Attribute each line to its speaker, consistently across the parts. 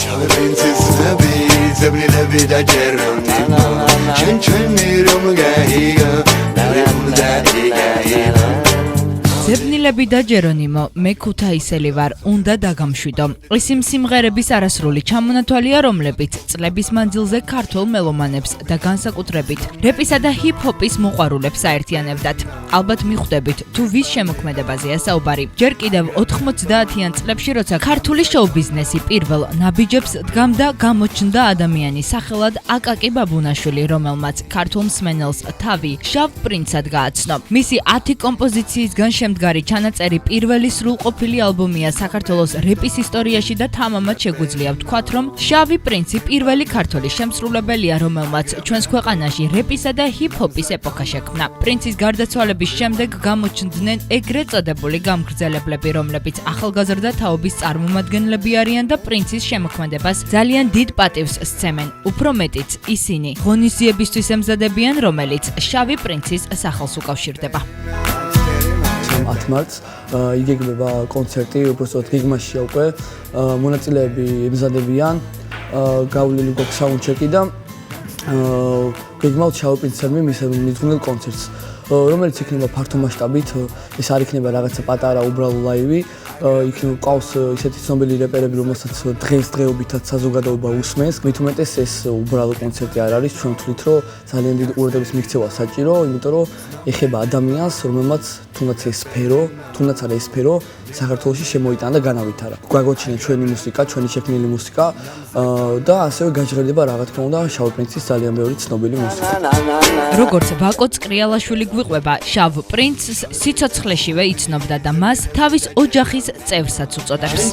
Speaker 1: შავი პრინცესები ზებრილები დაჯერონიმო ჩვენი რომ გაიგო
Speaker 2: ზებნილები და ჯერონიმო, მე ქუთაისელი ვარ, უნდა დაგამშვიდო. ეს იმ სიმღერების არასრული ჩამონათვალია, რომლებიც წლების მანძილზე ქართველ მელომანებს და განსაკუთრებით რეპისა და ჰიპ-ჰოპის მოყვარულებს აერთიანებდათ. ალბათ მიხვდებით, თუ ვის შემოქმედებაზეა საუბარი. ჯერ კიდევ 90-იან წლებში, როცა ქართული შოუ-ბიზნესი პირველ ნაბიჯებს დგამდა, გამოჩნდა ადამიანი სახელად აკაკი ბაბუნაშვილი, რომელმაც ქართულ მსმენელს თავი შავ პრინცად გააცნო. მისი 10 კომპოზიციისგან შემდგარი ჩანაწერი პირველი სრულყოფილი ალბომია საქართველოს რეპის ისტორიაში და თამამად შეგვიძლია ვთქვათ, რომ შავი პრინცი პირველი ქართული შემსრულებელია, რომელმაც ჩვენს ქვეყანაში რეპისა და ჰიპ-ჰოპის ეპოქა შექმნა. პრინცის გარდაცვალების შემდეგ გამოჩნდნენ ეგრეთ წოდებული გამგრძელებლები, რომლებიც ახალგაზრდა თაობის წარმომადგენლები არიან და პრინცის შემოქმედებას ძალიან დიდ პატივს სცემენ. უფრო მეტიც, ისინი ღონისძიებისთვის ემზადებიან, რომელიც შავი პრინცის სახელს უკავშირდება.
Speaker 3: 10 მარტს იგეგმება კონცერტი, უბრალოდ გეგმაშია უკვე მონაწილეები ემზადებიან, გავლილი გვაქვს საუნდჩეკი და გეგმავთ შავი პრინცები მიძღვნილ კონცერტს, რომელიც იქნება ფართო მასშტაბით, ეს არ იქნება რაღაცა პატარა უბრალო ლაივი, იქნება ყავს ისეთი ცნობილი რეპერები, რომელსაც დღესდღეობითაც საზოგადოება უსმენს. მით უმეტეს ეს უბრალო კონცერტი არ არის, ჩვენ ვთვლით, რომ ძალიან დიდი ყურადღების მიქცევა საჭირო, იმიტომ რომ ეხება ადამიანს, რომელმაც თუნდაც ეს სფერო საქართველოში შემოიტანა და განავითარა. გვაგოჩინა ჩვენი მუსიკა, ჩვენი შექმნილი მუსიკა და ასევე გაჟღერდება რა თქმა უნდა შავ პრინცის ძალიან ბევრი ცნობილი მუსიკა.
Speaker 2: როგორც ვაკო წკრიალაშვილი გვიყვება, შავ პრინცს სიცოცხლეშივე იცნობდა და მას თავის ოჯახის წევრსაც უწოდებს.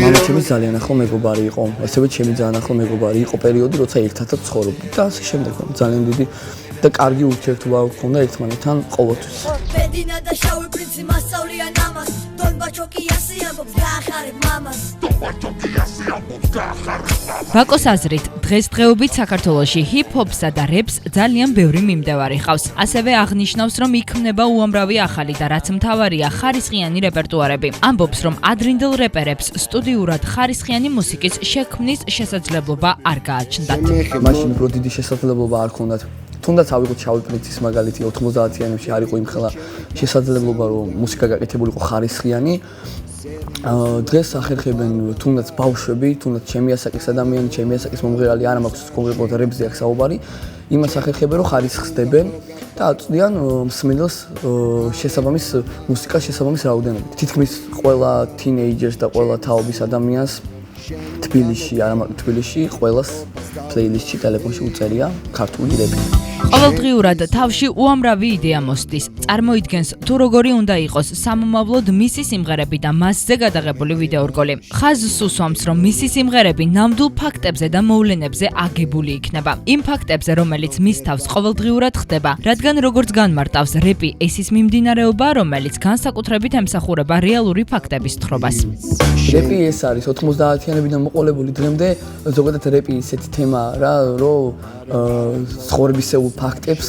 Speaker 3: მამაჩემი ძალიან ახლო მეგობარი იყო, ასევე ჩემი ძალიან ახლო მეგობარი იყო პერიოდი, როცა ერთადაც ცხოვრობდით და ასე შემდეგ. ძალიან დიდი და კარგი ურთიერთობა ჰქონდა ერთმანეთთან ყოველთვის.
Speaker 4: ბედინა და შავი პრინცი მასწავლიან ამას, დონბაჩოკი ასე ამბობს გაახარებ მამას.
Speaker 2: ვაკოს აზრით, დღესდღეობით საქართველოში ჰიპ-ჰოპსა და რეპს ძალიან ბევრი მიმდევარი ხავს. ასევე აღნიშნავს, რომ იქმნება უამრავი ახალი და რაც მთავარია, ხარისხიანი რეპერტუარები. ამბობს, რომ ადრინდელ რეპერებს სტუდიურად ხარისხიანი მუსიკის შექმნის შესაძლებლობა არ გააჩნდათ.
Speaker 3: მაშინ უფრო დიდი შესაძლებლობა არ ჰქონდათ. თუნდაც ავიღოთ შავი პრინცის მაგალითი 90-იანებში არ იყო იმხელა შესაძლებლობა, რომ მუსიკა გაკეთებულიყო ხარისხიანი. დღეს ახერხებენ თუნდაც ბავშვები, თუნდაც ჩემი ასაკის ადამიანი, ჩემი ასაკის მომღერალი, არა მაქვს კონკრეტულად რეპზე აქ საუბარი, იმას ახერხებენ, რომ ხარისხდებენ და აწვდიან მსმენელს შესაბამის მუსიკას შესაბამის რაოდენობით. თითქმის ყველა თინეიჯერს და ყველა თაობის ადამიანს თბილისში, არა მაგრამ თბილისში ყველას პლეილისტში ტელეფონში უწერია ქართული რეპი.
Speaker 2: ყოველდღიურად თავში უამრავი იდეა მოსდის. წარმოიდგენს, თუ როგორი უნდა იყოს სამომავლოდ მისი სიმღერები და მასზე გადაღებული ვიდეორგოლი. ხაზს უსვამს, რომ მისი სიმღერები ნამდვილ ფაქტებზე და მოვლენებზე აგებული იქნება. იმ ფაქტებზე, რომელიც მის თავს ყოველდღიურად ხდება, რადგან როგორც განმარტავს, რეპი ეს ის მიმდინარეობა, რომელიც განსაკუთრებით ემსახურება რეალური ფაქტების თხრობას.
Speaker 3: რეპი ეს არის 90-იანებიდან მოყოლებული დღემდე, ზოგადად რეპი ისეთი თემაა რა, რომ ცხოვრებისეულ ფაქტებს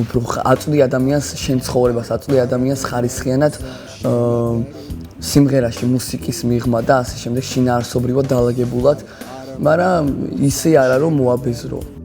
Speaker 3: უფრო აწვდია ადამიანს შენ ცხოვრებას, აწვდია ადამიანს ხარისხიანად სიმღერაში მუსიკის მიღმა და ასე შემდეგ შინაარსობრივად დაალაგებულად, მაგრამ ისე არა რომ მოაბეზრო.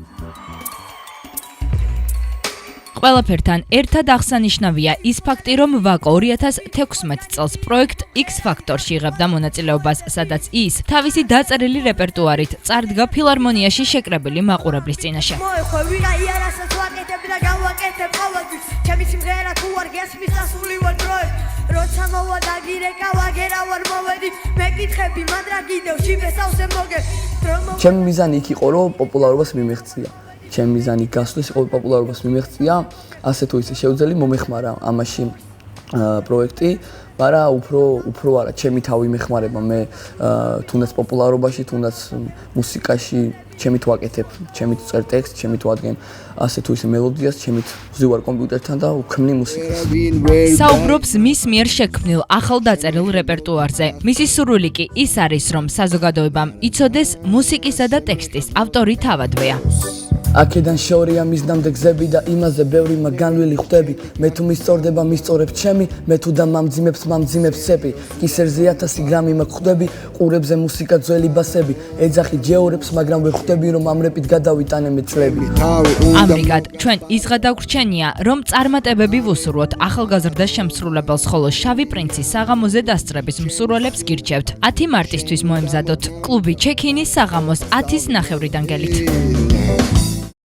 Speaker 2: ყველაფერთან ერთად აღსანიშნავია ის ფაქტი, რომ ვაკო 2016 წელს პროექტ X Factor-ში იღებდა მონაწილეობას, სადაც ის თავისი დაწერილი რეპერტუარით წარდგა ფილარმონიაში შეკრებილი მაყურებლის წინაშე.
Speaker 4: მოეხო ვიღაი არასაც ვაკეთებ და გავაკეთებ ყოველთვის, ჩემი სიმღერა თუ არ გესმის ასული ვარ პროექტ, როცა მოვა დაგირეკა ვაგერა ვარ მოვედი, მეკითხები მანდრა კიდევ შიბესავსე მოგებ.
Speaker 3: ჩემი მიზანი იქ იყო, რომ პოპულარობას მიმეღწია. ჩემი მიზანი გასვლის იყო პოპულარობას მიმეღწია, ასე თუ ისე შეუძლია მომეხმარა ამაში პროექტი, მაგრამ უფრო არა, ჩემი თავი მეხმარება მე თუნდაც პოპულარობაში, თუნდაც მუსიკაში, ჩემით ვაკეთებ, ჩემით წერ ტექსტს, ჩემით ვადგენ ასე თუ ისე მელოდიას, ჩემით ვზივარ კომპიუტერთან და ვქმნი მუსიკას.
Speaker 2: საუბრობს მის მიერ შექმნილ ახალ დაწერილ რეპერტუარზე. მისი სურვილი კი ის არის, რომ საზოგადოებამ იცოდეს მუსიკისა და ტექსტის ავტორი თავადვეა.
Speaker 3: აქედან შორია მიზნამდე გზები და იმაზე ბევრი მაგანვილი ხვდები მე თუ მისწორდება მისწორებ ჩემი მე თუ და მამძიმებს ცეპი კისერზე 1000 გრამი მაქვს ხვდები ყურებზე მუსიკა ძველი ბასები ეძახი ჯეორებს მაგრამ ვერ ხვდები რომ ამრეპით გადავიტანე მე წლები
Speaker 2: ამრიგად ჩვენ ის გადაგვრჩენია რომ წარმატებები ვუსურვოთ ახალგაზრდა შემსრულებელს ხოლო შავი პრინცის საღამოზე დასწრების მსურველებს გირჩევთ 10 მარტისთვის მოემზადოთ კლუბი ჩექინის საღამოს 10-ის ნახევრიდან გელით